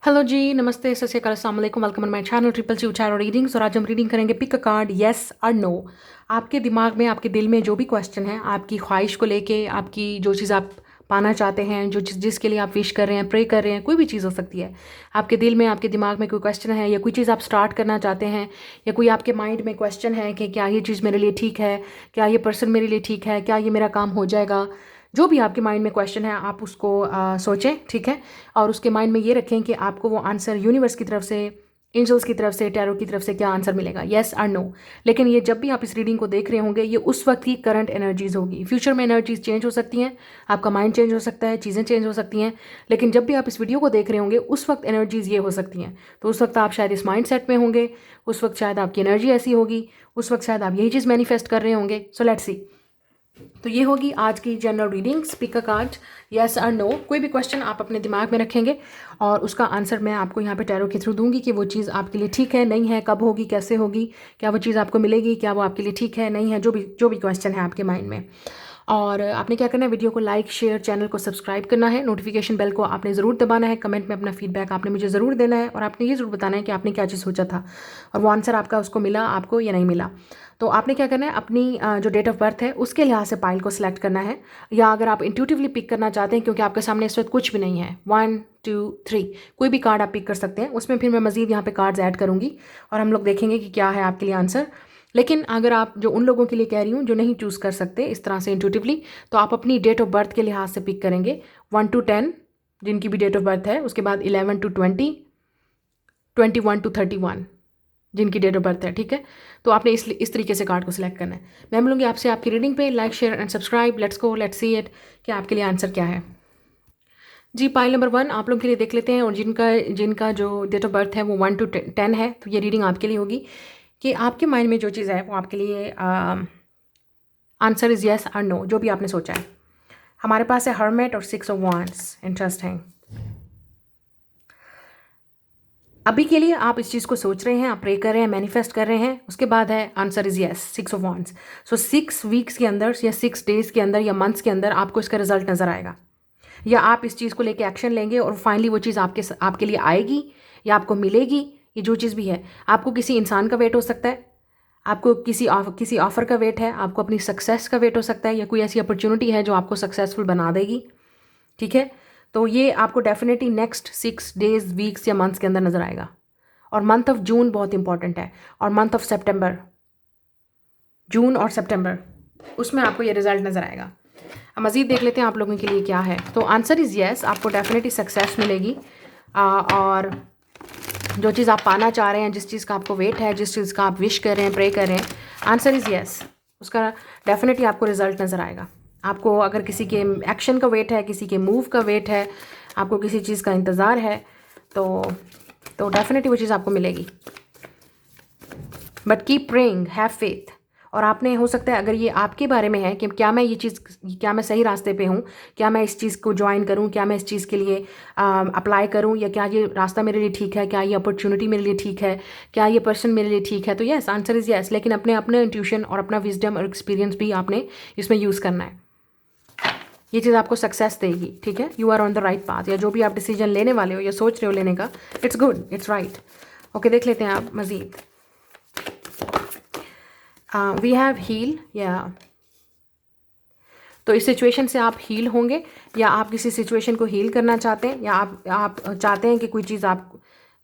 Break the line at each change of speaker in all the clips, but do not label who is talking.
Hello जी, नमस्ते, सत श्री अकाल, अस्सलाम वालेकुम, welcome on my channel triple C channel readings. और आज हम रीडिंग करेंगे पिक अ कार्ड येस और नो। आपके दिमाग में, आपके दिल में जो भी क्वेश्चन है, आपकी ख्वाहिश को लेके, आपकी जो चीज़ आप पाना चाहते हैं, जो चीज़ जिसके लिए आप विश कर रहे हैं, प्रे कर रहे हैं, कोई भी चीज़ हो सकती है। आपके दिल में, आपके दिमाग में कोई क्वेश्चन है या कोई चीज़ आप स्टार्ट करना चाहते हैं, या कोई आपके माइंड में क्वेश्चन है कि क्या ये चीज़ मेरे लिए ठीक है, क्या ये पर्सन मेरे लिए ठीक है, क्या ये मेरा काम हो जाएगा। जो भी आपके माइंड में क्वेश्चन है आप उसको सोचें, ठीक है। और उसके माइंड में ये रखें कि आपको वो आंसर यूनिवर्स की तरफ से, एंजल्स की तरफ से, टैरो की तरफ से क्या आंसर मिलेगा, येस और नो। लेकिन ये जब भी आप इस रीडिंग को देख रहे होंगे, ये उस वक्त की करंट एनर्जीज होगी। फ्यूचर में एनर्जीज चेंज हो सकती हैं, आपका माइंड चेंज हो सकता है, चीज़ें चेंज हो सकती हैं। लेकिन जब भी आप इस वीडियो को देख रहे होंगे, उस वक्त एनर्जीज ये हो सकती हैं। तो उस वक्त आप शायद इस माइंड सेट में होंगे, उस वक्त शायद आपकी एनर्जी ऐसी होगी, उस वक्त शायद आप यही चीज़ मैनिफेस्ट कर रहे होंगे। So let's see. तो ये होगी आज की general reading. Pick a card yes और नो। कोई भी क्वेश्चन आप अपने दिमाग में रखेंगे और उसका आंसर मैं आपको यहाँ पे टैरो के थ्रू दूंगी कि वो चीज़ आपके लिए ठीक है, नहीं है, कब होगी, कैसे होगी, क्या वो चीज़ आपको मिलेगी, क्या वो आपके लिए ठीक है, नहीं है, जो भी क्वेश्चन है आपके माइंड में। और आपने क्या करना है, वीडियो को लाइक, शेयर, चैनल को सब्सक्राइब करना है, नोटिफिकेशन बेल को आपने ज़रूर दबाना है, कमेंट में अपना फीडबैक आपने मुझे ज़रूर देना है, और आपने ये ज़रूर बताना है कि आपने क्या चीज़ सोचा था और वो आंसर आपका उसको मिला आपको या नहीं मिला। तो आपने क्या करना है, अपनी जो डेट ऑफ बर्थ है उसके लिहाज से पाइल को सिलेक्ट करना है, या अगर आप इंट्यूटिवली पिक करना चाहते हैं क्योंकि आपके सामने इस वक्त कुछ भी नहीं है, 1 2 3 कोई भी कार्ड आप पिक कर सकते हैं। उसमें फिर मैं मज़ीद यहाँ पे कार्ड्स ऐड करूँगी और हम लोग देखेंगे कि क्या है आपके लिए आंसर। लेकिन अगर आप, जो उन लोगों के लिए कह रही हूँ जो नहीं चूज़ कर सकते इस तरह से इंट्यूटिवली, तो आप अपनी डेट ऑफ बर्थ के लिहाज से पिक करेंगे 1 to 10 जिनकी भी डेट ऑफ बर्थ है, उसके बाद 11 to 20, 21 to 31 जिनकी डेट ऑफ बर्थ है, ठीक है। तो आपने इस तरीके से कार्ड को सिलेक्ट करना है। मैं मिलूंगी आपसे आपकी रीडिंग पे। Like, share and subscribe. Let's go, let's see it कि आपके लिए आंसर क्या है। जी, पाइल नंबर 1 आप लोगों के लिए देख लेते हैं, और जिनका जिनका जो डेट ऑफ बर्थ है वो 1 to 10 है, तो ये रीडिंग आपके लिए होगी कि आपके माइंड में जो चीज़ है वो आपके लिए आंसर इज़ येस और नो, जो भी आपने सोचा है। हमारे पास है हर्मेट और 6 of wands। इंटरेस्टिंग। अभी के लिए आप इस चीज़ को सोच रहे हैं, आप प्रे कर रहे हैं, मैनिफेस्ट कर रहे हैं। उसके बाद है answer is yes, 6 of wands। So 6 weeks के अंदर या 6 डेज़ के अंदर या मंथ्स के अंदर आपको इसका रिजल्ट नज़र आएगा, या आप इस चीज़ को लेके एक्शन लेंगे और फाइनली वो चीज़ आपके लिए आएगी या आपको मिलेगी। ये जो चीज़ भी है, आपको किसी इंसान का वेट हो सकता है, आपको किसी ऑफर का वेट है, आपको अपनी सक्सेस का वेट हो सकता है, या कोई ऐसी अपॉर्चुनिटी है जो आपको सक्सेसफुल बना देगी, ठीक है। तो ये आपको डेफिनेटली नेक्स्ट 6 डेज, वीक्स या मंथ्स के अंदर नज़र आएगा। और मंथ ऑफ जून बहुत इंपॉर्टेंट है, और मंथ ऑफ सेप्टेम्बर, जून और सितंबर, उसमें आपको ये रिजल्ट नज़र आएगा। अब मज़ीद देख लेते हैं आप लोगों के लिए क्या है। तो आंसर इज़ येस, आपको डेफिनेटली सक्सेस मिलेगी। और जो चीज़ आप पाना चाह रहे हैं, जिस चीज़ का आपको वेट है, जिस चीज़ का आप विश कर रहे हैं, प्रे कर रहे हैं, आंसर इज़ येस, उसका डेफिनेटली आपको रिजल्ट नज़र आएगा। आपको अगर किसी के एक्शन का वेट है, किसी के मूव का वेट है, आपको किसी चीज़ का इंतज़ार है, तो डेफिनेटली वो चीज़ आपको मिलेगी। But keep praying, have faith. और आपने, हो सकता है अगर ये आपके बारे में है कि क्या मैं सही रास्ते पे हूँ, क्या मैं इस चीज़ को ज्वाइन करूँ, क्या मैं इस चीज़ के लिए अप्लाई करूँ, या क्या ये रास्ता मेरे लिए ठीक है, क्या ये अपॉर्चुनिटी मेरे लिए ठीक है, क्या ये पर्सन मेरे लिए ठीक है, तो यस, आंसर इज़ यस। लेकिन अपने इंट्यूशन और अपना विजडम और एक्सपीरियंस भी आपने इसमें यूज़ करना है। ये चीज़ आपको सक्सेस देगी, ठीक है। You are on the right path, या जो भी आप डिसीजन लेने वाले हो या सोच रहे हो लेने का, it's good, it's right. Okay, देख लेते हैं आप मज़ीद। वी हैव हील, या तो इस सिचुएशन से आप हील होंगे, या आप किसी सिचुएशन को हील करना चाहते हैं, या आप चाहते हैं कि कोई चीज़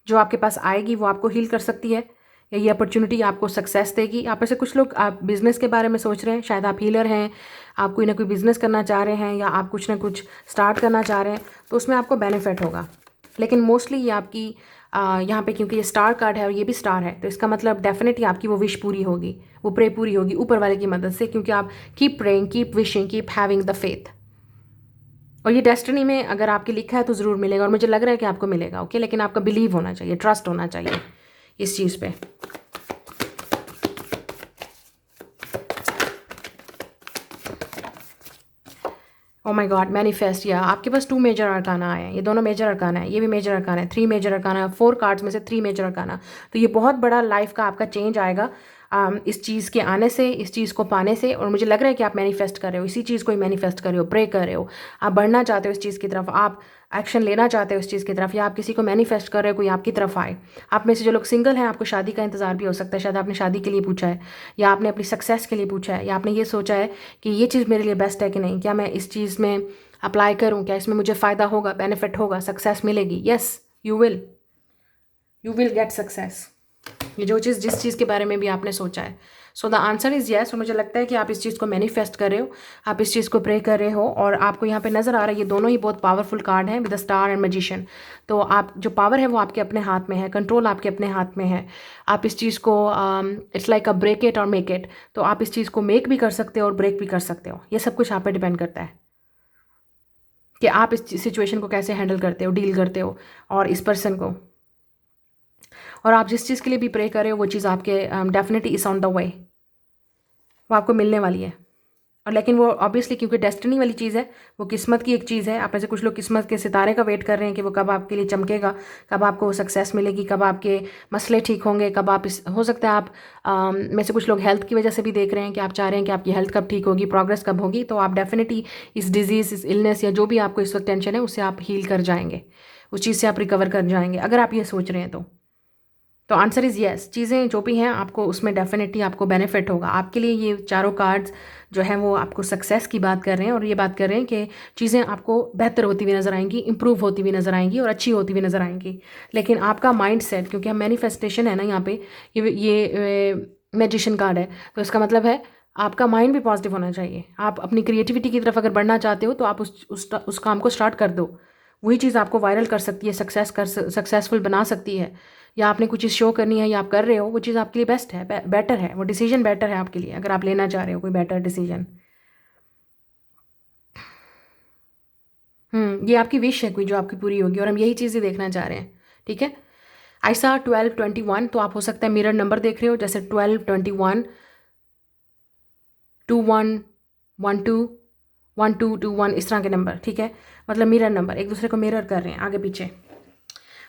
जो आपके पास आएगी वो आपको हील कर सकती है, या ये अपॉर्चुनिटी आपको सक्सेस देगी। आप ऐसे कुछ लोग, आप बिज़नेस के बारे में सोच रहे हैं, शायद आप हीलर हैं, आप कोई ना कोई बिज़नेस करना चाह रहे हैं, या आप कुछ ना कुछ स्टार्ट करना चाह रहे हैं, तो उसमें आपको बेनिफिट होगा। लेकिन मोस्टली ये आपकी यहाँ पे, क्योंकि ये स्टार कार्ड है और ये भी स्टार है, तो इसका मतलब डेफिनेटली आपकी वो विश पूरी होगी, वो प्रे पूरी होगी ऊपर वाले की मदद से, क्योंकि आप keep praying, keep wishing, keep having the faith. और ये डेस्टिनी में अगर आपके लिखा है तो ज़रूर मिलेगा, और मुझे लग रहा है कि आपको मिलेगा। ओके, लेकिन आपका बिलीव होना चाहिए, ट्रस्ट होना चाहिए इस चीज़ पे। Oh my God, manifest. या आपके पास 2 मेजर अरकाना आए हैं, ये दोनों मेजर अरकाना है, ये भी मेजर अरकाना है, 3 मेजर अरकाना, 4 कार्ड्स में से 3 मेजर अरकाना। तो ये बहुत बड़ा लाइफ का आपका चेंज आएगा। इस चीज़ के आने से, इस चीज़ को पाने से, और मुझे लग रहा है कि आप मैनिफेस्ट कर रहे हो, इसी चीज़ को ही मैनिफेस्ट कर रहे हो, प्रे कर रहे हो, आप बढ़ना चाहते हो इस चीज़ की तरफ, आप एक्शन लेना चाहते हो इस चीज़ की तरफ, या आप किसी को मैनिफेस्ट कर रहे हो कोई आपकी तरफ आए। आप में से जो लोग सिंगल हैं, आपको शादी का इंतजार भी हो सकता है, शायद आपने शादी के लिए पूछा है, या आपने अपनी सक्सेस के लिए पूछा है, या आपने ये सोचा है कि ये चीज़ मेरे लिए बेस्ट है कि नहीं, क्या मैं इस चीज़ में अप्लाई करूँ, क्या इसमें मुझे फ़ायदा होगा, बेनिफिट होगा, सक्सेस मिलेगी। Yes, you will get success. ये जो चीज़, जिस चीज़ के बारे में भी आपने सोचा है, so the answer is yes. और मुझे लगता है कि आप इस चीज़ को मैनिफेस्ट कर रहे हो, आप इस चीज़ को प्रे कर रहे हो, और आपको यहाँ पे नज़र आ रहा है ये दोनों ही बहुत पावरफुल कार्ड हैं with the star and magician. तो आप जो पावर है वो आपके अपने हाथ में है, कंट्रोल आपके अपने हाथ में है। आप इस चीज़ को it's like a break it और मेक इट, तो आप इस चीज़ को मेक भी कर सकते हो और ब्रेक भी कर सकते हो। ये सब कुछ आप पे डिपेंड करता है कि आप इस सिचुएशन को कैसे हैंडल करते हो, डील करते हो, और इस पर्सन को, और आप जिस चीज़ के लिए भी प्रे कर रहे हो वो चीज़ आपके डेफिनेटली इज़ ऑन द वे, वो आपको मिलने वाली है। और लेकिन वो ऑब्वियसली क्योंकि डेस्टिनी वाली चीज़ है, वो किस्मत की एक चीज़ है। आप में से कुछ लोग किस्मत के सितारे का वेट कर रहे हैं कि वो कब आपके लिए चमकेगा, कब आपको सक्सेस मिलेगी, कब आपके मसले ठीक होंगे, कब आप हो सकता है आप में से कुछ लोग हेल्थ की वजह से भी देख रहे हैं कि आप चाह रहे हैं कि आपकी हेल्थ कब ठीक होगी, प्रोग्रेस कब होगी। तो आप डेफिनेटली इस डिजीज़, इस इलनेस या जो भी आपको इस वक्त टेंशन है उससे आप हील कर जाएंगे, उस चीज़ से आप रिकवर कर जाएंगे, अगर आप ये सोच रहे हैं तो आंसर इज़ येस। चीज़ें जो भी हैं आपको उसमें डेफिनेटली आपको बेनिफिट होगा। आपके लिए ये चारों कार्ड्स जो हैं वो आपको सक्सेस की बात कर रहे हैं, और ये बात कर रहे हैं कि चीज़ें आपको बेहतर होती हुई नज़र आएंगी, इंप्रूव होती हुई नज़र आएंगी, और अच्छी होती हुई नज़र आएंगी। लेकिन आपका माइंड सेट, क्योंकि हम मैनिफेस्टेशन है ना यहाँ पे, ये मैजिशियन कार्ड है, तो इसका मतलब है आपका माइंड भी पॉजिटिव होना चाहिए। आप अपनी क्रिएटिविटी की तरफ अगर बढ़ना चाहते हो तो आप उस काम को स्टार्ट कर दो। वही चीज़ आपको वायरल कर सकती है, सक्सेसफुल बना सकती है, या आपने कुछ चीज़ शो करनी है या आप कर रहे हो, वो चीज़ आपके लिए बेस्ट है, बेटर है, वो डिसीजन बेटर है आपके लिए, अगर आप लेना चाह रहे हो कोई बेटर डिसीजन। ये आपकी विश है कोई जो आपकी पूरी होगी, और हम यही चीज़ें देखना चाह रहे हैं। ठीक है, ऐसा 1221, तो आप हो सकता है मिरर नंबर देख रहे हो, जैसे 1221, 2112 इस तरह के नंबर। ठीक है, मतलब मिरर नंबर, एक दूसरे को मिरर कर रहे हैं आगे पीछे।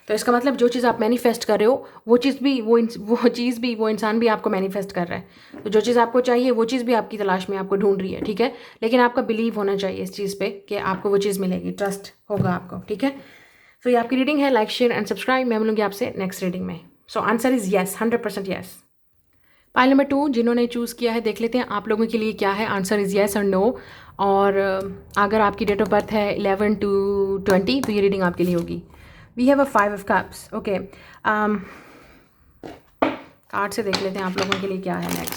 तो इसका मतलब जो चीज़ आप मैनिफेस्ट कर रहे हो वो चीज़ भी, वो इंसान भी आपको मैनिफेस्ट कर रहा है। तो जो चीज़ आपको चाहिए वो चीज़ भी आपकी तलाश में आपको ढूंढ रही है। ठीक है, लेकिन आपका बिलीव होना चाहिए इस चीज़ पे कि आपको वो चीज़ मिलेगी, ट्रस्ट होगा आपको। ठीक है, तो ये आपकी रीडिंग है। Like, share and subscribe. मैं मिलूंगी आपसे नेक्स्ट रीडिंग में। So answer is yes, 100% yes. Pile number 2 जिन्होंने चूज़ किया है, देख लेते हैं आप लोगों के लिए क्या है। आंसर इज़ येस और नो। और अगर आपकी डेट ऑफ बर्थ है 11 to 20 तो ये रीडिंग आपके लिए होगी। We have a 5 of cups। Okay, card से देख लेते हैं आप लोगों के लिए क्या है नेक्स्ट।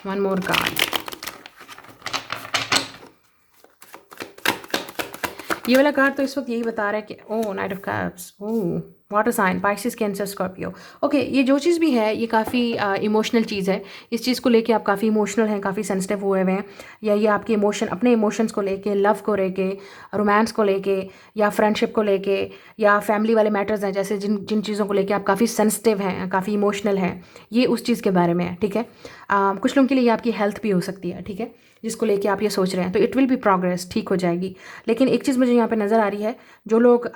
One more card. ये वाला कार्ड तो इस वक्त यही बता रहा है कि oh, knight of cups, oh, water sign, Pisces, Cancer, Scorpio. Okay, ये जो चीज़ भी है ये काफ़ी इमोशनल चीज़ है। इस चीज़ को लेके आप काफ़ी इमोशनल हैं, काफ़ी सेंसिटिव हुए हुए हैं, या ये आपके इमोशन, अपने इमोशंस को लेके, लव को लेके, रोमांस को लेके, या फ्रेंडशिप को लेके, या फैमिली वाले मैटर्स हैं, जैसे जिन जिन चीज़ों को लेके आप काफ़ी सेंसिटिव हैं, काफ़ी इमोशनल हैं, ये उस चीज़ के बारे में है। ठीक है, कुछ लोगों के लिए ये आपकी हेल्थ भी हो सकती है। ठीक है, जिसको लेके आप ये सोच रहे हैं, तो इट विल बी प्रोग्रेस, ठीक हो जाएगी। लेकिन एक चीज़ मुझे यहाँ पे नज़र आ रही है, जो लोग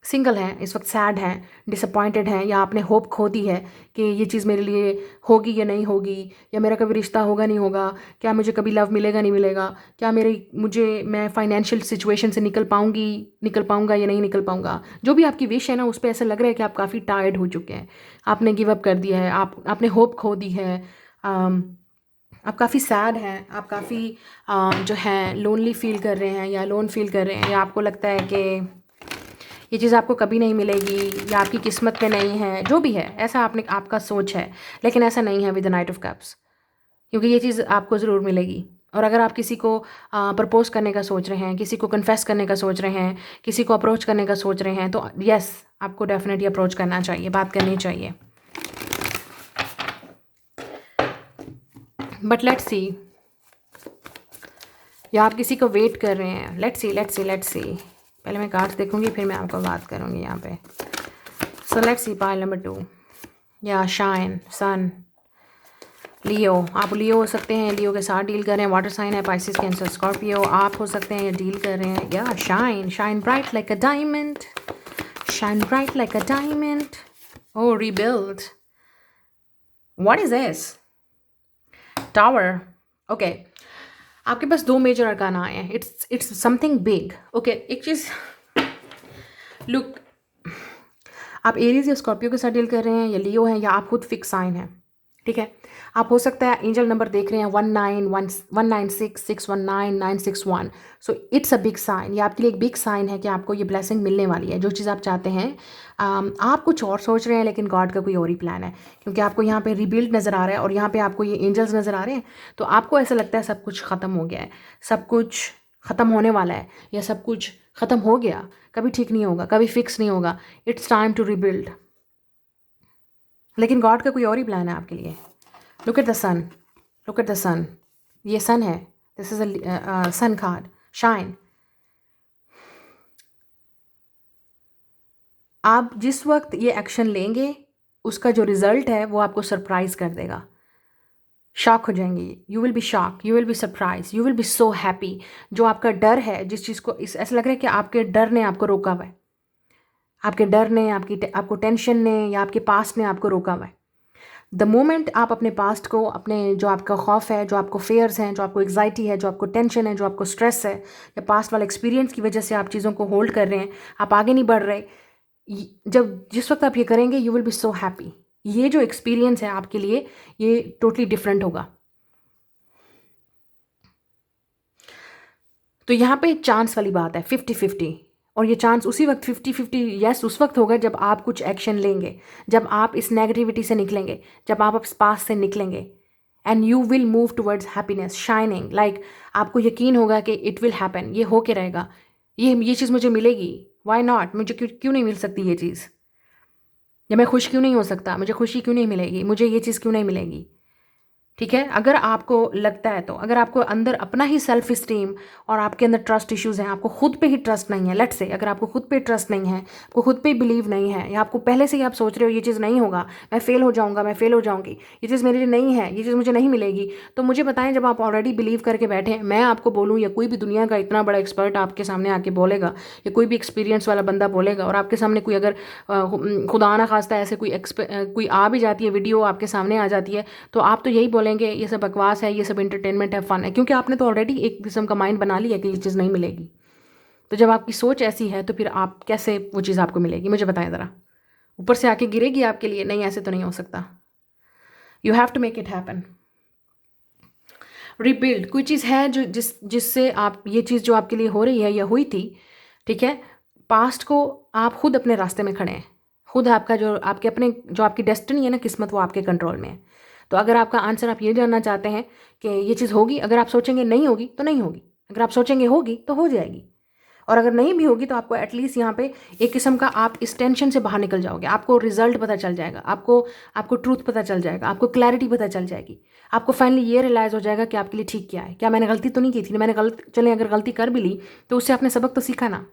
सिंगल हैं, इस वक्त सैड हैं, डिसअपॉइंटेड हैं, या आपने होप खो दी है कि ये चीज़ मेरे लिए होगी या नहीं होगी, या मेरा कभी रिश्ता होगा नहीं होगा, क्या मुझे कभी लव मिलेगा नहीं मिलेगा, क्या मैं फाइनेंशियल सिचुएशन से निकल पाऊंगा या नहीं निकल पाऊंगा। जो भी आपकी विश है ना, उस पर ऐसा लग रहा है कि आप काफ़ी टायर्ड हो चुके हैं, आपने गिव अप कर दिया है, आपने होप खो दी है, आप काफ़ी सैड हैं, आप काफ़ी जो है लोनली फील कर रहे हैं, या लोन फील कर रहे हैं, या आपको लगता है कि ये चीज़ आपको कभी नहीं मिलेगी, या आपकी किस्मत में नहीं है, जो भी है ऐसा आपका सोच है। लेकिन ऐसा नहीं है with the night of cups, क्योंकि ये चीज़ आपको ज़रूर मिलेगी। और अगर आप किसी को प्रपोज करने का सोच रहे हैं, किसी को कन्फेस करने का सोच रहे हैं, किसी को अप्रोच करने का सोच रहे हैं, तो यस, आपको डेफिनेटली अप्रोच करना चाहिए, बात करनी चाहिए। बट लेट्स सी, या आप किसी को वेट कर रहे हैं। Let's see. पहले मैं कार्ड्स देखूंगी, फिर मैं आपको बात करूंगी यहाँ पे। सो लेट्स सी, पाइल नंबर 2, या शाइन, सन, लियो। आप लियो हो सकते हैं, लियो के साथ डील कर रहे हैं, वाटर साइन है, पाइसेस, कैंसर, स्कॉर्पियो। आप हो सकते हैं डील कर रहे हैं, या shine bright like a diamond, or rebuild, what is this? Tower. Okay, आपके पास दो मेजर अरकाना आए हैं। It's something big. ओके, एक चीज़ लुक, आप एरीज या स्कॉर्पियो के साथ डील कर रहे हैं, या लियो हैं, या आप खुद फिक्स साइन हैं, ठीक है। आप हो सकता है एंजल नंबर देख रहे हैं 1916619961। So it's a big sign. ये आपके लिए एक बिग साइन है कि आपको ये ब्लेसिंग मिलने वाली है, जो चीज़ आप चाहते हैं। आप कुछ और सोच रहे हैं, लेकिन गॉड का कोई और ही प्लान है, क्योंकि आपको यहाँ पे रिबिल्ड नज़र आ रहा है और यहाँ पे आपको ये एंजल्स नज़र आ रहे हैं। तो आपको ऐसा लगता है सब कुछ ख़त्म हो गया है, सब कुछ ख़त्म होने वाला है, या सब कुछ ख़त्म हो गया, कभी ठीक नहीं होगा, कभी फिक्स नहीं होगा। It's time to rebuild. लेकिन गॉड का कोई और ही प्लान है आपके लिए। Look at the sun, look at the sun. ये सन है, this is a sun card, shine. आप जिस वक्त ये एक्शन लेंगे, उसका जो रिजल्ट है वो आपको सरप्राइज कर देगा। शॉक हो जाएंगे, you will be shock, you will be surprise, you will be so happy. जो आपका डर है, जिस चीज़ को ऐसा लग रहा है कि आपके डर ने आपको रोका हुआ है, आपके डर ने, आपको टेंशन ने, या आपके पास्ट ने आपको रोका हुआ है। द मोमेंट आप अपने पास्ट को, अपने जो आपका खौफ है, जो आपको फेयर्स हैं, जो आपको एग्जाइटी है, जो आपको टेंशन है, जो आपको स्ट्रेस है, या पास्ट वाला एक्सपीरियंस की वजह से आप चीज़ों को होल्ड कर रहे हैं, आप आगे नहीं बढ़ रहे, जिस वक्त आप ये करेंगे, you will be so happy. ये जो एक्सपीरियंस है आपके लिए, ये टोटली डिफरेंट होगा। तो यहाँ पे चांस वाली बात है, 50-50। और ये चांस उसी वक्त 50-50 यस उस वक्त होगा जब आप कुछ एक्शन लेंगे, जब आप इस नेगेटिविटी से निकलेंगे, जब आप इस पास से निकलेंगे, and you will move towards happiness, shining. Like आपको यकीन होगा कि इट विल हैपन, ये हो के रहेगा, ये चीज़ मुझे मिलेगी। Why not? मुझे क्यों नहीं मिल सकती ये चीज़? या मैं खुश क्यों नहीं हो सकता? मुझे खुशी क्यों नहीं मिलेगी? मुझे ये चीज़ क्यों नहीं मिलेगी? ठीक है, अगर आपको लगता है, तो अगर आपको अंदर अपना ही सेल्फ इस्टीम और आपके अंदर ट्रस्ट इश्यूज़ हैं, आपको खुद पे ही ट्रस्ट नहीं है, लेट्स से अगर आपको खुद पे ट्रस्ट नहीं है, आपको खुद पे बिलीव नहीं है, या आपको पहले से ही आप सोच रहे हो ये चीज़ नहीं होगा, मैं फेल हो जाऊंगा, मैं फेल हो जाऊंगी, ये चीज़ मेरे लिए नहीं है, ये चीज़ मुझे नहीं मिलेगी, तो मुझे बताएं, जब आप ऑलरेडी बिलीव करके बैठे हैं, मैं आपको बोलूँ, या कोई भी दुनिया का इतना बड़ा एक्सपर्ट आपके सामने आके बोलेगा, या कोई भी एक्सपीरियंस वाला बंदा बोलेगा, और आपके सामने कोई अगर खुदा ना खास्ता ऐसे कोई आ भी जाती है, वीडियो आपके सामने आ जाती है, तो आप तो यही बोलेंगे ये सब बकवास है, ये सब इंटरटेनमेंट है, फन है, क्योंकि आपने तो ऑलरेडी एक किस्म का माइंड बना लिया कि ये चीज़ नहीं मिलेगी। तो जब आपकी सोच ऐसी है, तो फिर आप कैसे वो चीज़ आपको मिलेगी? मुझे बताएं ज़रा। ऊपर से आके गिरेगी आपके लिए? नहीं, ऐसे तो नहीं हो सकता। You have to make it happen. Rebuild कोई चीज़ है जो जिससे आप, ये चीज़ जो आपके लिए हो रही है या हुई थी, ठीक है, पास्ट को आप खुद अपने रास्ते में खड़े हैं, खुद आपका जो आपके अपने जो आपकी डेस्टिनी है ना, किस्मत, वो आपके कंट्रोल में है। तो अगर आपका आंसर आप ये जानना चाहते हैं कि ये चीज़ होगी, अगर आप सोचेंगे नहीं होगी तो नहीं होगी, अगर आप सोचेंगे होगी तो हो जाएगी, और अगर नहीं भी होगी तो आपको एटलीस्ट यहाँ पे एक किस्म का आप इस टेंशन से बाहर निकल जाओगे, आपको रिजल्ट पता चल जाएगा, आपको ट्रूथ पता चल जाएगा, आपको क्लैरिटी पता चल जाएगी, आपको फाइनली ये रियलाइज़ हो जाएगा कि आपके लिए ठीक क्या है, क्या मैंने गलती तो नहीं की थी, मैंने चलें अगर गलती कर भी ली तो उससे आपने सबक तो सीखा ना।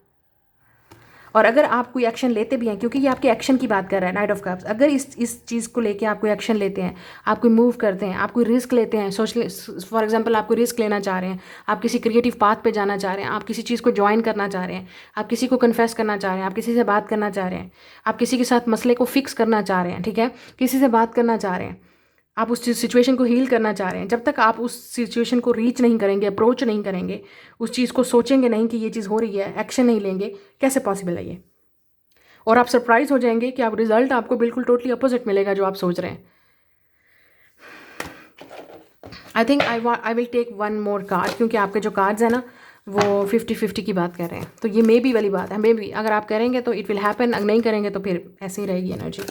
और अगर आप कोई एक्शन लेते भी हैं, क्योंकि ये आपके एक्शन की बात कर रहा है, नाइट ऑफ कप्स, अगर इस चीज़ को लेके आप कोई एक्शन लेते हैं, आप कोई मूव करते हैं, आप कोई रिस्क लेते हैं, फॉर एग्जांपल आप कोई रिस्क लेना चाह रहे हैं, आप किसी क्रिएटिव पाथ पे जाना चाह रहे हैं, आप किसी चीज़ को ज्वाइन करना चाह रहे हैं, आप किसी को कन्फेस करना चाह रहे हैं, आप किसी से बात करना चाह रहे हैं, आप किसी के साथ मसले को फिक्स करना चाह रहे हैं, ठीक है, किसी से बात करना चाह रहे हैं, आप उस सिचुएशन को हील करना चाह रहे हैं, जब तक आप उस सिचुएशन को रीच नहीं करेंगे, अप्रोच नहीं करेंगे, उस चीज़ को सोचेंगे नहीं कि ये चीज़ हो रही है, एक्शन नहीं लेंगे, कैसे पॉसिबल है ये? और आप सरप्राइज हो जाएंगे कि आप रिजल्ट आपको बिल्कुल टोटली अपोजिट मिलेगा जो आप सोच रहे हैं। I think I will take one more card, क्योंकि आपके जो कार्ड्स हैं ना, वो 50-50 की बात कर रहे हैं, तो ये मे बी वाली बात है। मे बी अगर आप करेंगे तो इट विल हैपन, अगर नहीं करेंगे तो फिर ऐसे ही रहेगी energy.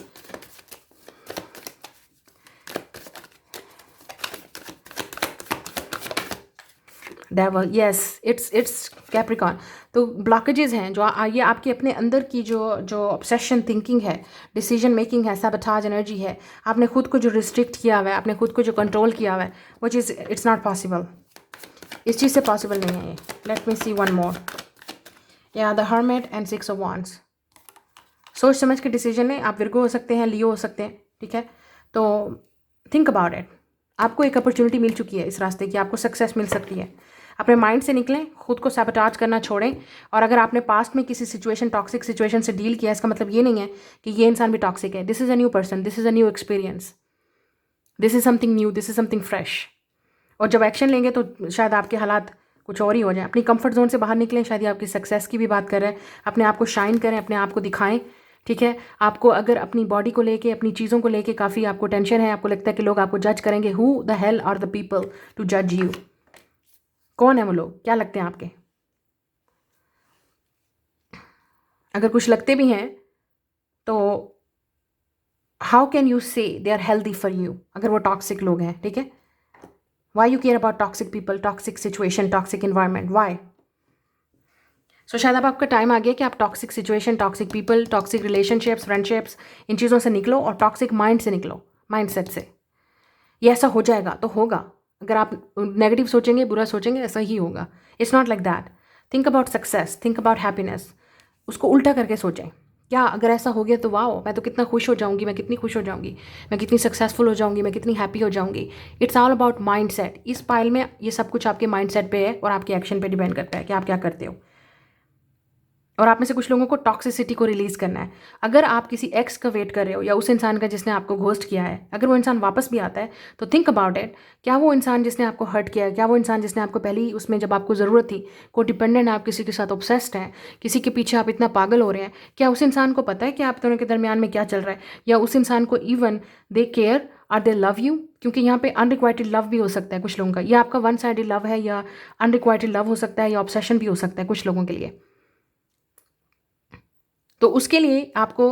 Devil, yes, it's Capricorn. तो ब्लॉकेजेस हैं जो ये आपके अपने अंदर की जो ऑब्सेशन थिंकिंग है, डिसीजन मेकिंग है, सैबोटाज एनर्जी है, आपने खुद को जो रिस्ट्रिक्ट किया हुआ है, आपने खुद को जो कंट्रोल किया हुआ है, वो चीज़ इट्स नॉट पॉसिबल, इस चीज़ से पॉसिबल नहीं है ये। लेट मी सी वन मोर। या the hermit and 6 of wands. सोच समझ के डिसीजन लें। आप विर्गो हो सकते हैं, लियो हो सकते हैं, ठीक है, तो थिंक अबाउट इट। आपको एक अपॉर्चुनिटी मिल चुकी है इस रास्ते की, आपको सक्सेस मिल सकती है। अपने माइंड से निकलें, खुद को सैबोटाज करना छोड़ें। और अगर आपने पास्ट में किसी सिचुएशन, टॉक्सिक सिचुएशन से डील किया, इसका मतलब ये नहीं है कि ये इंसान भी टॉक्सिक है। This is a new person, this is a new experience. This is something new, this is something fresh. और जब एक्शन लेंगे तो शायद आपके हालात कुछ और ही हो जाए। अपनी कंफर्ट जोन से बाहर निकलें, शायद ये आपकी सक्सेस की भी बात कर रहे हैं। अपने आप को शाइन करें, अपने आप को दिखाएं, ठीक है। आपको अगर अपनी बॉडी को लेके, अपनी चीज़ों को लेके काफ़ी आपको टेंशन है, आपको लगता है कि लोग आपको जज करेंगे, who the hell are the people to जज यू? कौन है वो लोग, क्या लगते हैं आपके? अगर कुछ लगते भी हैं तो how can you say they are healthy for you, अगर वो टॉक्सिक लोग हैं, ठीक है। Why you care about toxic people, toxic situation, toxic environment, why? So शायद अब आपका टाइम आ गया कि आप toxic situation, toxic people, toxic relationships, friendships, इन चीज़ों से निकलो और टॉक्सिक माइंड से निकलो, माइंडसेट से। ये ऐसा हो जाएगा तो होगा। अगर आप नेगेटिव सोचेंगे, बुरा सोचेंगे, ऐसा ही होगा। It's not like that. Think about success, think about happiness. उसको उल्टा करके सोचें। क्या अगर ऐसा हो गया तो वाओ, मैं तो कितना खुश हो जाऊंगी, मैं कितनी खुश हो जाऊंगी, मैं कितनी सक्सेसफुल हो जाऊंगी, मैं कितनी हैप्पी हो जाऊंगी। It's all about mind set. इस पाइल में ये सब कुछ आपके माइंड सेट पे है और आपके एक्शन पे डिपेंड करता है कि आप क्या करते हो। और आप में से कुछ लोगों को टॉक्सिसिटी को रिलीज़ करना है। अगर आप किसी एक्स का वेट कर रहे हो या उस इंसान का जिसने आपको घोस्ट किया है, अगर वो इंसान वापस भी आता है तो थिंक अबाउट इट। क्या वो इंसान जिसने आपको हर्ट किया है, क्या वो इंसान जिसने आपको पहली उसमें जब आपको ज़रूरत थी को डिपेंडेंट है, आप किसी के साथ ऑब्सेस्ड हैं, किसी के पीछे आप इतना पागल हो रहे हैं, क्या उस इंसान को पता है कि आप दोनों के दरमियान में क्या चल रहा है? या उस इंसान को even they care, are they love you? क्योंकि यहाँ पे अनरिक्वाइटेड लव भी हो सकता है कुछ लोगों का। या आपका वन साइडेड लव है, या अनरिक्वाइटेड लव हो सकता है, या ऑब्सेशन भी हो सकता है कुछ लोगों के लिए। तो उसके लिए आपको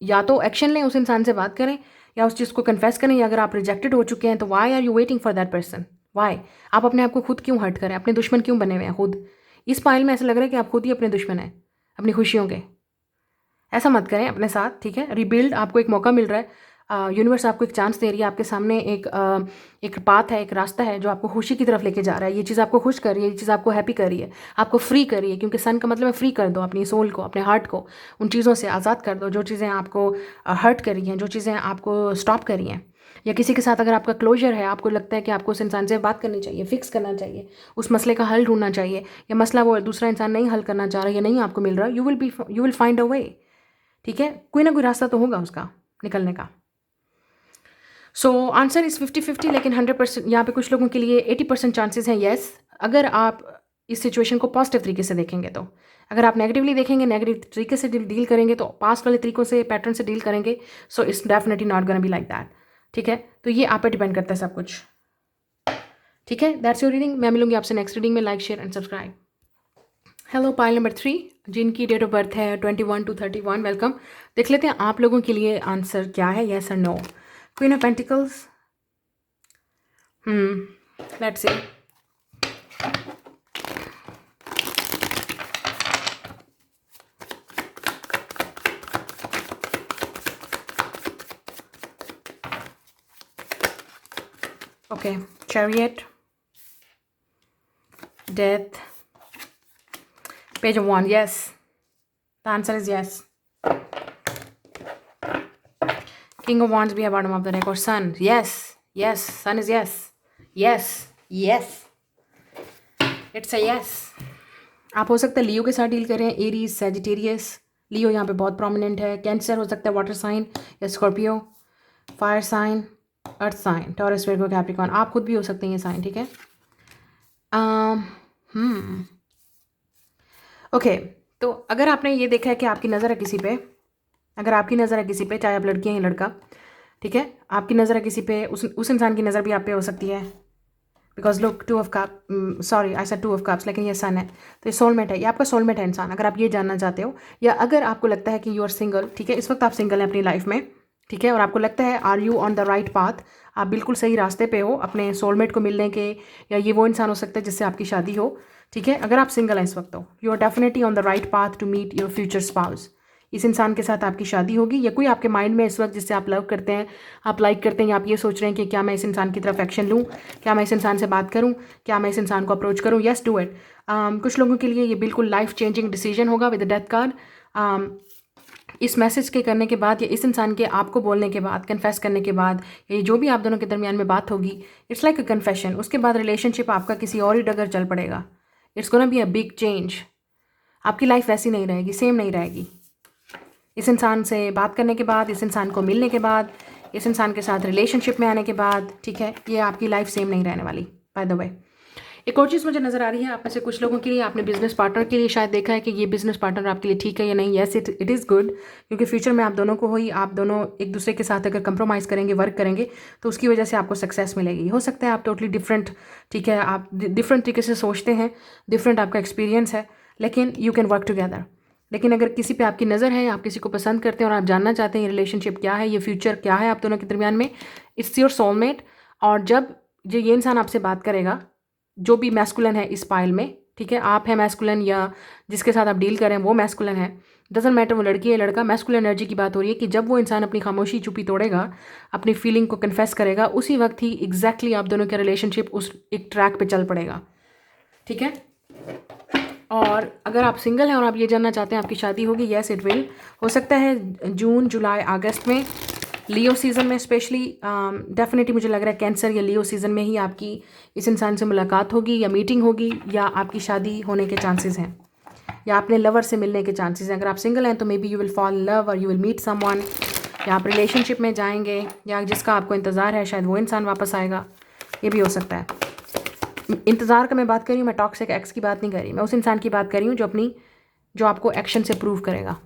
या तो एक्शन लें, उस इंसान से बात करें, या उस चीज़ को कन्फेस करें। या अगर आप रिजेक्टेड हो चुके हैं तो why are you waiting for that person? Why? आप अपने आप को खुद क्यों हर्ट करें? अपने दुश्मन क्यों बने हुए हैं खुद? इस पाइल में ऐसा लग रहा है कि आप खुद ही अपने दुश्मन हैं अपनी खुशियों के। ऐसा मत करें अपने साथ, ठीक है। रिबिल्ड, आपको एक मौका मिल रहा है। यूनिवर्स आपको एक चांस दे रही है। आपके सामने एक पाथ है, एक रास्ता है जो आपको खुशी की तरफ लेके जा रहा है। ये चीज़ आपको खुश कर रही है, ये चीज़ आपको हैप्पी कर रही है, आपको फ्री कर रही है। क्योंकि सन का मतलब है फ्री कर दो अपनी सोल को, अपने हार्ट को उन चीज़ों से आज़ाद कर दो जो चीज़ें आपको हर्ट कर रही हैं, जो चीज़ें आपको स्टॉप कर रही हैं। या किसी के साथ अगर आपका क्लोजर है, आपको लगता है कि आपको उस इंसान से बात करनी चाहिए, फिक्स करना चाहिए, उस मसले का हल ढूंढना चाहिए, या मसला वो दूसरा इंसान नहीं हल करना चाह रहा या नहीं आपको मिल रहा, यू विल फाइंड अ वे, ठीक है। कोई ना कोई रास्ता तो होगा उसका निकलने का। सो आंसर इज़ 50-50, लेकिन 100% यहाँ पे कुछ लोगों के लिए 80% चांसेस हैं येस, अगर आप इस सिचुएशन को पॉजिटिव तरीके से देखेंगे तो। अगर आप नेगेटिवली देखेंगे, नेगेटिव तरीके से डील करेंगे, तो पास्ट वाले तरीकों से, पैटर्न से डील करेंगे, so it's definitely not gonna be like that, ठीक है। तो ये आप पे डिपेंड करता है सब कुछ, ठीक है। That's your reading. मैं मिलूंगी आपसे नेक्स्ट रीडिंग में। Like, share and subscribe. Hello, pile number 3, जिनकी डेट ऑफ बर्थ है 21 to 31, वेलकम। देख लेते हैं आप लोगों के लिए आंसर क्या है, येस और no. Queen of pentacles, let's see. Okay, chariot, death, page of one, yes. The answer is yes. King of Wands भी है bottom of the deck, और Sun, yes, yes, Sun is yes, yes, yes. It's a yes. आप हो सकता है लियो के साथ deal करें, एरीज, सैजिटेरियस। लियो यहाँ पे बहुत प्रोमिनेंट है। कैंसर हो सकता है, वाटर साइन या Scorpio, fire sign, earth sign, Taurus, Virgo, Capricorn. आप खुद भी हो सकते हैं ये साइन, ठीक है। ओके, तो अगर आपने ये देखा है कि आपकी नज़र है किसी पे, अगर आपकी नज़र है किसी पे, चाहे आप लड़की हैं या लड़का, ठीक है, आपकी नज़र है किसी पे, उस इंसान की नज़र भी आप पे हो सकती है। Because look, 2 of cup, sorry I said 2 of cups, लेकिन ये सन है, तो ये सोलमेट है, ये आपका सोलमेट है इंसान। अगर आप ये जानना चाहते हो, या अगर आपको लगता है कि यू आर सिंगल, ठीक है, इस वक्त आप सिंगल हैं अपनी लाइफ में, ठीक है, और आपको लगता है are you on the right path, आप बिल्कुल सही रास्ते पे हो अपने सोलमेट को मिलने के, या ये वो इंसान हो सकता है जिससे आपकी शादी हो, ठीक है। अगर आप सिंगल हैं इस वक्त, तो you are definitely on the right path to meet your future spouse. इस इंसान के साथ आपकी शादी होगी, या कोई आपके माइंड में इस वक्त जिससे आप लव करते हैं, आप लाइक करते हैं, या आप ये सोच रहे हैं कि क्या मैं इस इंसान की तरफ एक्शन लूँ, क्या मैं इस इंसान से बात करूँ, क्या मैं इस इंसान को अप्रोच करूँ, येस डू इट। कुछ लोगों के लिए ये बिल्कुल लाइफ चेंजिंग डिसीजन होगा विद द डेथ कार्ड। इस मैसेज के करने के बाद, या इस इंसान के आपको बोलने के बाद, कन्फेस करने के बाद, या जो भी आप दोनों के दरमियान में बात होगी, इट्स लाइक अ कन्फेशन। उसके बाद रिलेशनशिप आपका किसी और ही डगर चल पड़ेगा। It's gonna be a big change. आपकी लाइफ वैसी नहीं रहेगी, सेम नहीं रहेगी। इस इंसान से बात करने के बाद, इस इंसान को मिलने के बाद, इस इंसान के साथ रिलेशनशिप में आने के बाद, ठीक है, ये आपकी लाइफ सेम नहीं रहने वाली बाय द वे। एक और चीज़ मुझे नज़र आ रही है, आप में से कुछ लोगों के लिए आपने बिजनेस पार्टनर के लिए शायद देखा है कि ये बिजनेस पार्टनर आपके लिए ठीक है या नहीं। येस, इट इज़ गुड, क्योंकि फ्यूचर में आप दोनों को आप दोनों एक दूसरे के साथ अगर कंप्रोमाइज़ करेंगे, वर्क करेंगे, तो उसकी वजह से आपको सक्सेस मिलेगी। हो सकता है आप टोटली डिफरेंट, ठीक है, आप डिफरेंट तरीके से सोचते हैं, डिफरेंट आपका एक्सपीरियंस है, लेकिन यू कैन वर्क टुगेदर। लेकिन अगर किसी पे आपकी नज़र है, आप किसी को पसंद करते हैं और आप जानना चाहते हैं ये रिलेशनशिप क्या है, ये फ्यूचर क्या है आप दोनों के दरमियान में, इट्स योर सोलमेट। और जब ये इंसान आपसे बात करेगा, जो भी मैस्कुलिन है इस पाइल में, ठीक है, आप है मैस्कुलिन या जिसके साथ आप डील करें वो मैस्कुलिन है, डजंट मैटर वो लड़की है लड़का, मैस्कुलिन एनर्जी की बात हो रही है कि जब वो इंसान अपनी खामोशी चुप्पी तोड़ेगा, अपनी फीलिंग को कन्फेस करेगा, उसी वक्त ही एग्जैक्टली आप दोनों का रिलेशनशिप उस एक ट्रैक पे चल पड़ेगा, ठीक है। और अगर आप सिंगल हैं और आप ये जानना चाहते हैं आपकी शादी होगी, येस इट विल, हो सकता है जून, जुलाई, अगस्त में, लियो सीज़न में स्पेशली, डेफिनेटली मुझे लग रहा है कैंसर या लियो सीज़न में ही आपकी इस इंसान से मुलाकात होगी या मीटिंग होगी या आपकी शादी होने के चांसेस हैं या अपने लवर से मिलने के चांसेस हैं। अगर आप सिंगल हैं तो may be you will fall in love और यू विल मीट समवन, या आप रिलेशनशिप में जाएंगे या जिसका आपको इंतज़ार है शायद वो इंसान वापस आएगा, ये भी हो सकता है। इंतज़ार का मैं बात कर रही हूँ, मैं टॉक्सिक एक्स की बात नहीं कर रही, मैं उस इंसान की बात कर रही हूँ जो आपको एक्शन से प्रूव करेगा,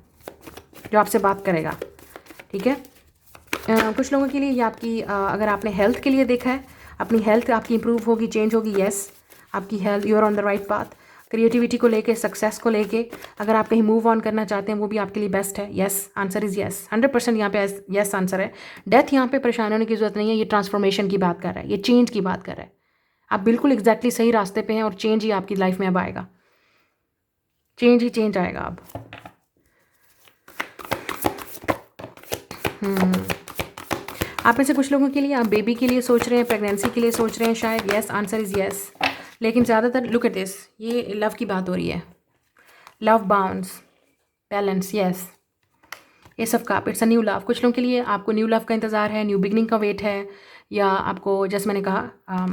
जो आपसे बात करेगा, ठीक है। कुछ लोगों के लिए ये आपकी अगर आपने हेल्थ के लिए देखा है, अपनी हेल्थ आपकी इंप्रूव होगी, चेंज होगी, येस आपकी health, you are on the right path. Creativity को लेके, सक्सेस को लेके, अगर आप कहीं मूव ऑन करना चाहते हैं वो भी आपके लिए बेस्ट है, येस आंसर इज़ येस, 100% यहाँ पे येस आंसर है। डेथ यहाँ पे परेशान होने की जरूरत नहीं है, ये ट्रांसफॉर्मेशन की बात कर रहा है, ये चेंज की बात कर रहा है। आप बिल्कुल एग्जैक्टली सही रास्ते पे हैं और चेंज ही आपकी लाइफ में अब आएगा, चेंज ही चेंज आएगा अब। आप में से कुछ लोगों के लिए आप बेबी के लिए सोच रहे हैं, प्रेगनेंसी के लिए सोच रहे हैं शायद, येस आंसर इज़ येस। लेकिन ज़्यादातर लुक एट दिस, ये लव की बात हो रही है, love bounds, balance, yes, S of cup, it's a new love. कुछ लोगों के लिए आपको न्यू लव का इंतज़ार है, न्यू बिगनिंग का वेट है, या आपको जैसे मैंने कहा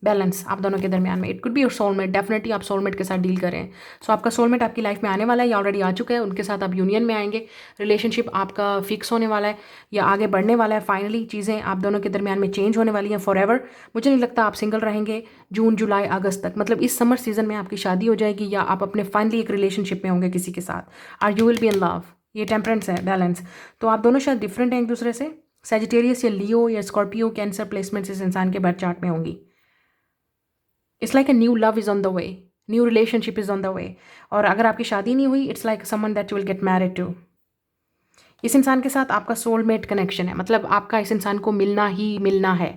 बैलेंस आप दोनों के दरमियान में। It could be your soulmate, definitely आप सोलमेट के साथ डील करें। सो आपका सोलमेट आपकी लाइफ में आने वाला है या ऑलरेडी आ चुका है, उनके साथ आप यूनियन में आएंगे, रिलेशनशिप आपका फिक्स होने वाला है या आगे बढ़ने वाला है। फाइनली चीज़ें आप दोनों के दरमियान में चेंज होने वाली हैं फॉर एवर। मुझे नहीं लगता आप सिंगल रहेंगे जून, जुलाई, अगस्त तक, मतलब इस समर सीजन में आपकी शादी हो जाएगी या आप अपने फाइनली एक रिलेशनशिप में होंगे किसी के साथ, और you will be in love. ये टेम्परेंस है, बैलेंस। तो आप दोनों शायद डिफरेंट हैं एक दूसरे से, सैजिटेरियस या लियो या स्कॉर्पियो, कैंसर प्लेसमेंट्स इस इंसान के बर्थ चार्ट में होंगी। It's like a new love is on the way, new relationship is on the way. और अगर आपकी शादी नहीं हुई, it's like someone that you will get married to. इस इंसान के साथ आपका सोलमेट कनेक्शन है, मतलब आपका इस इंसान को मिलना ही मिलना है,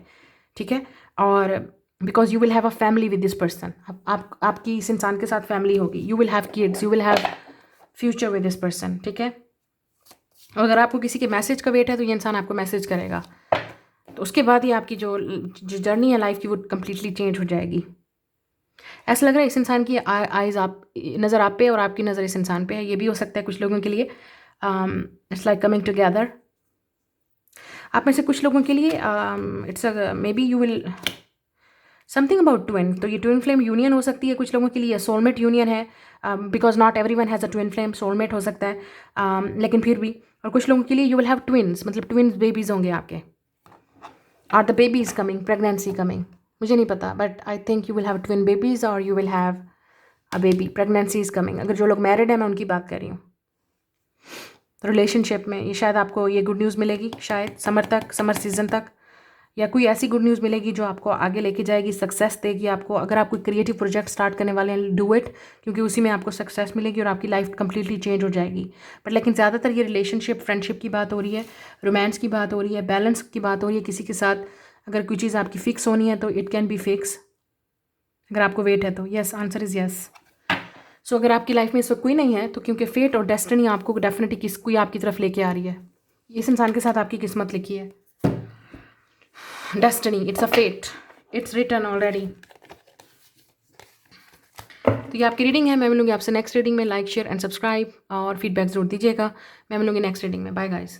ठीक है। और because you will have a family with this person, आपकी इस इंसान के साथ फैमिली होगी, you will have kids, you will have future with this person, ठीक है। और अगर आपको किसी के मैसेज का वेट है तो ये इंसान आपको मैसेज करेगा, तो उसके बाद ही आपकी जो जर्नी है लाइफ की वो कम्प्लीटली चेंज हो जाएगी। ऐसा लग रहा है इस इंसान की आइज़ नज़र आप पे और आपकी नज़र इस इंसान पे है। ये भी हो सकता है कुछ लोगों के लिए, इट्स लाइक कमिंग टुगेदर। आप में से कुछ लोगों के लिए it's may be you will something about twin, तो ये ट्विन फ्लेम यूनियन हो सकती है कुछ लोगों के लिए, सोलमेट यूनियन है, because not every one has a twin flame, soulmate हो सकता है, लेकिन फिर भी। और कुछ लोगों के लिए यू विल हैव ट्विन्स, मतलब ट्विन्स बेबीज़ होंगे आपके, और the baby is coming, pregnancy coming, मुझे नहीं पता, but I think you will have twin babies और you will have a baby, pregnancy is coming. अगर जो लोग मैरिड हैं मैं उनकी बात कर रही हूँ। रिलेशनशिप में ये शायद आपको ये गुड न्यूज़ मिलेगी, शायद समर तक, समर सीजन तक, या कोई ऐसी गुड न्यूज़ मिलेगी जो आपको आगे लेके जाएगी, सक्सेस देगी आपको। अगर आप कोई क्रिएटिव प्रोजेक्ट स्टार्ट करने वाले हैं, डू इट, क्योंकि उसी में आपको सक्सेस मिलेगी और आपकी लाइफ कंप्लीटली चेंज हो जाएगी। बट लेकिन ज़्यादातर ये रिलेशनशिप, फ्रेंडशिप की बात हो रही है, रोमांस की बात हो रही है, बैलेंस की बात हो रही है। किसी के साथ अगर कोई चीज़ आपकी फिक्स होनी है तो इट कैन बी फिक्स, अगर आपको वेट है तो। Yes answer is yes. So अगर आपकी लाइफ में इस वक्त कोई नहीं है तो क्योंकि फेट और डेस्टिनी आपको डेफिनेटली कोई आपकी तरफ लेके आ रही है, इस इंसान के साथ आपकी किस्मत लिखी है, destiny, it's a fate, it's written already. तो ये आपकी रीडिंग है। मैं मिलूंगी आपसे नेक्स्ट रीडिंग में। लाइक, शेयर एंड सब्सक्राइब और फीडबैक जरूर दीजिएगा। मैं मिलूंगी नेक्स्ट रीडिंग में। Bye guys.